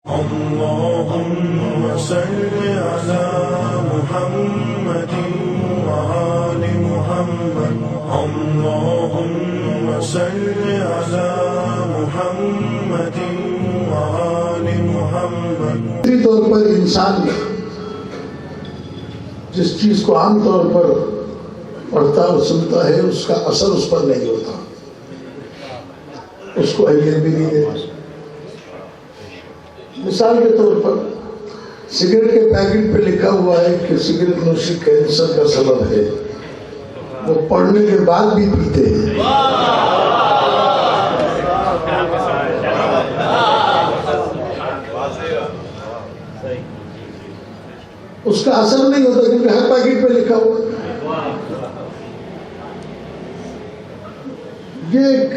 اللهم صل على محمد وآل محمد اللهم صل على محمد وآل محمد. فطری طور پر انسان جس چیز کو عام طور پر پڑھتا اور سنتا ہے اس کا اثر اس پر نہیں ہوتا، اس کو اہمیت بھی نہیں دیتا. مثال کے طور پر سگریٹ کے پیکٹ پہ لکھا ہوا ہے کہ سگریٹ نوشی کینسر کا سبب ہے، وہ پڑھنے کے بعد بھی پیتے ہیں. اس کا اثر نہیں ہوتا کیونکہ ہر پیکٹ پہ لکھا ہوا. یہ ایک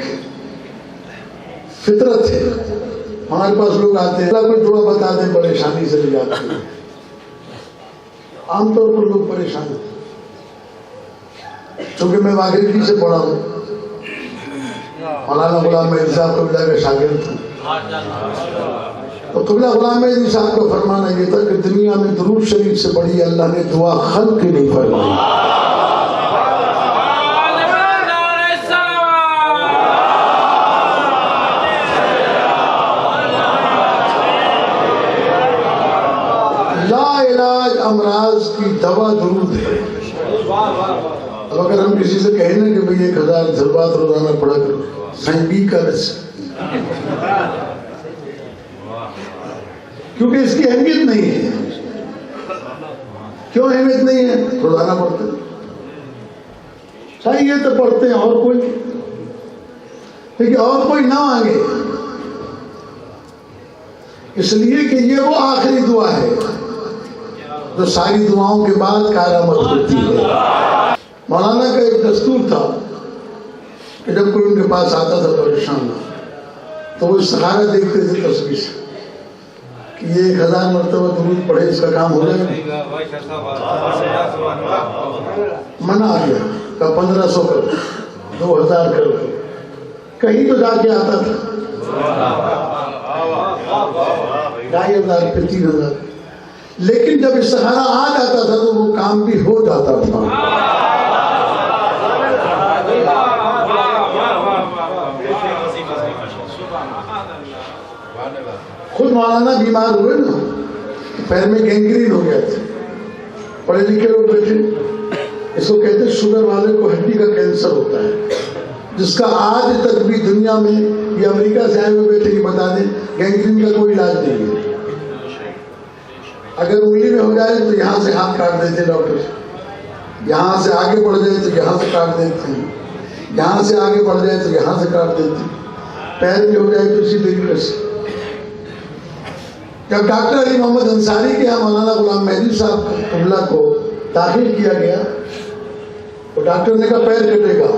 فطرت ہے. ہمارے پاس لوگ آتے ہیں، کوئی دعا بتا دیں، پریشانی سے لے جاتے ہیں. عام طور پر لوگ پریشان ہوتے ہیں. چونکہ میں واقعی سے پڑھا ہوں، مولانا غلام مہدی صاحب قبلہ کا شاگرد ہوں، تو قبلہ غلام مہدی صاحب کا فرمانا یہ تھا کہ دنیا میں درود شریف سے بڑی اللہ نے دعا خلق کی نہیں فرمائی. امراض کی دوا درود ہے. اب اگر ہم کسی سے کہیں نا کہ بھئی 1000 ضربات روزانہ پڑھا کرو، سنگی کا رس، کیونکہ اس کی اہمیت نہیں ہے. کیوں اہمیت نہیں ہے؟ روزانہ پڑھتے ہیں، چاہیے تو پڑھتے ہیں، اور کوئی لیکن اور کوئی نہ مانگے، اس لیے کہ یہ وہ آخری دعا ہے جو ساری دعاؤں کے بعد کارآمد ہوتی ہے. مولانا کا ایک دستور تھا کہ جب کوئی ان کے پاس آتا تھا پریشان تو وہ استخارہ دیکھتے تھے تصویر سے کہ یہ 1000 مرتبہ درود پڑھے، اس کا کام ہو جائے گا. منع آ گیا کہ 1500 کرو، 2000 کرو. کہیں تو جا کے آتا تھا 2500 پھر 3000. لیکن جب استخارہ آ جاتا تھا تو وہ کام بھی ہو جاتا تھا. خود مولانا بیمار ہوئے نا، پیر میں گینگرین ہو گیا تھا. پڑھے لکھے لوگ بیٹھے، اس کو کہتے ہیں شوگر والے کو ہڈی کا کینسر ہوتا ہے، جس کا آج تک بھی دنیا میں، یہ امریکہ سے آئے ہوئے بیٹھے کہ بتا دیں گینگرین کا کوئی علاج نہیں ہے. اگر انگلی میں ہو جائے تو یہاں سے ہاتھ کاٹ دیتے ڈاکٹر، یہاں سے آگے بڑھ جائے تو یہاں سے کاٹ دیتے ہیں، یہاں سے آگے بڑھ جائے تو یہاں سے کاٹ دیتے ہیں، پیر میں ہو جائے تو اسی طریقے سے. جب ڈاکٹر علی محمد انصاری کے یہاں مولانا غلام مہدی صاحب قبلہ کو داخل کیا گیا تو ڈاکٹر نے کہا پیر کٹے گا،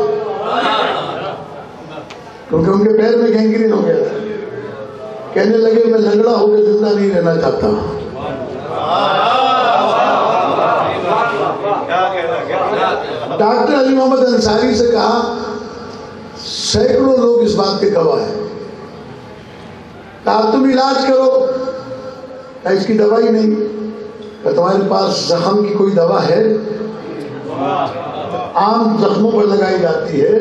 کیونکہ ان کے پیر میں گینگرین ہو گیا تھا. کہنے لگے میں لنگڑا ہو کے زندہ نہیں رہنا چاہتا. ڈاکٹر علی محمد انصاری سے کہا، سینکڑوں لوگ اس بات کے گواہ ہیں، کہا تم علاج کرو. اس کی دوائی نہیں، کہ تمہارے پاس زخم کی کوئی دوا ہے؟ عام زخموں پر لگائی جاتی ہے.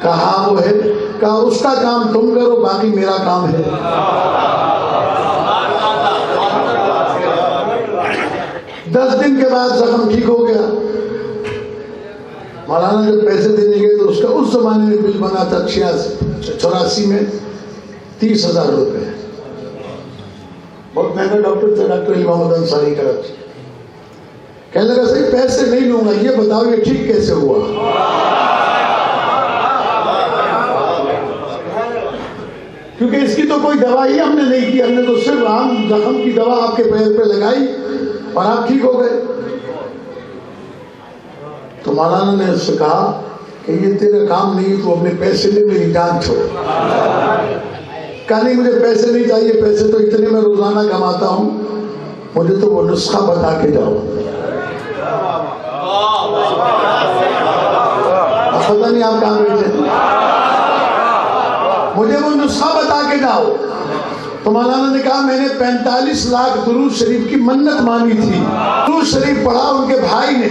کہا وہ ہے. کہا اس کا کام تم کرو، باقی میرا کام ہے. 10 دن کے بعد زخم ٹھیک ہو گیا. مولانا جب پیسے دینے گئے تو اس کا اس زمانے میں بل بنا تھا 84 میں 30,000 روپے. بہت مہنگا ڈاکٹر تھا ڈاکٹر علی محمد انصاری کراچی. کہنے لگا صحیح پیسے نہیں لوں گا، یہ بتاؤ یہ ٹھیک کیسے ہوا؟ کیونکہ اس کی تو کوئی دوا ہی ہم نے نہیں کی، ہم نے تو صرف عام زخم کی دوا آپ کے پیر پہ لگائی اور آپ ٹھیک ہو گئے. تو مولانا نے اس سے کہا کہ یہ تیرا کام نہیں، تو اپنے پیسے لے، میری جان چھوڑ. کہا نہیں مجھے پیسے نہیں چاہیے، پیسے تو اتنے میں روزانہ کماتا ہوں، مجھے تو وہ نسخہ بتا کے جاؤ. پتہ نہیں آپ کہاں بیٹھے، مجھے وہ نسخہ بتا کے جاؤ. تو مولانا نے کہا میں نے 45 لاکھ درود شریف کی منت مانی تھی. درود شریف پڑھا ان کے بھائی نے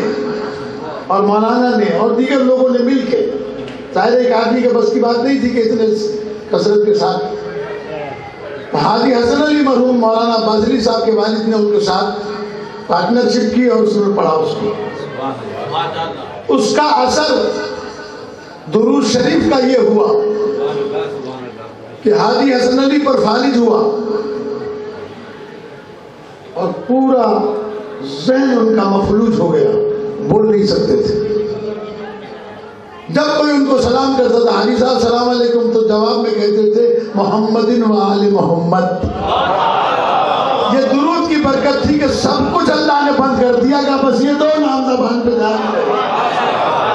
اور مولانا نے اور دیگر لوگوں نے مل کے. ظاہر ایک آدمی کے بس کی بات نہیں تھی کہ اتنے کثرت کے ساتھ. حاجی حسن علی مرحوم مولانا بازری صاحب کے والد نے ان کے ساتھ پارٹنرشپ کی اور اس میں پڑھا اس کو. اس کا اثر درود شریف کا یہ ہوا کہ حاجی حسن علی پر فالج ہوا اور پورا ذہن ان کا مفلوج ہو گیا, بول نہیں سکتے تھے. جب کوئی ان کو سلام کرتا تھا حاجی صاحب السلام علیکم, تو جواب میں کہتے تھے محمد و آل محمد. یہ درود کی برکت تھی کہ سب کچھ اللہ نے بند کر دیا کہ بس یہ دو نام زبان پہ جا